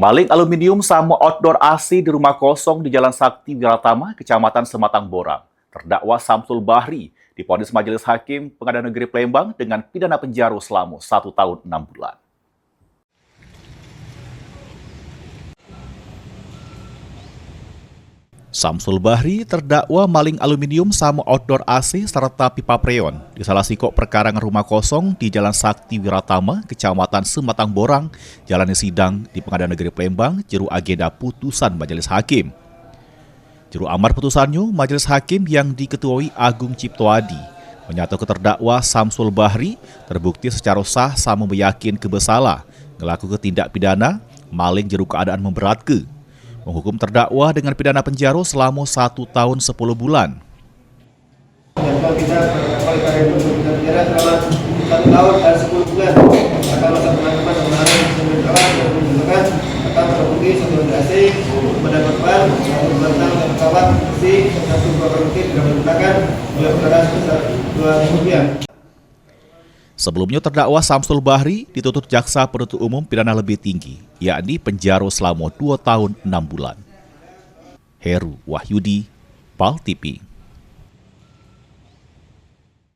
Maling aluminium sama outdoor AC di rumah kosong di Jalan Sakti Wiratama, Kecamatan Sematang Borang. Terdakwa Samsul Bahri divonis Majelis Hakim Pengadilan Negeri Palembang dengan pidana penjara selama 1 tahun 6 bulan. Samsul Bahri terdakwa maling aluminium sama outdoor AC serta pipa preon di salah sikok perkarangan rumah kosong di Jalan Sakti Wiratama, Kecamatan Sematang Borang, jalani sidang di Pengadilan Negeri Palembang, juru agenda putusan Majelis Hakim. Juru amar putusannya, Majelis Hakim yang diketuai Agung Ciptoadi, menyatakan terdakwa Samsul Bahri terbukti secara sah sama meyakin kebersalah, ngelaku tindak pidana, maling jero keadaan memberatke, menghukum terdakwa dengan pidana penjara selama 1 tahun 10 bulan. Dan kita berkali-kali penjara selama 1 tahun dan 10 bulan akan masa penangkapan sebenarnya sementara dan menunjukkan akan terbukti sebelum asing mendapatkan satu batang pesawat besi satu properti dengan menggunakan nilai perkara sebesar Rp2.000. Sebelumnya terdakwa Samsul Bahri dituntut jaksa penuntut umum pidana lebih tinggi, yakni penjara selama 2 tahun 6 bulan. Heru Wahyudi, PAL TV.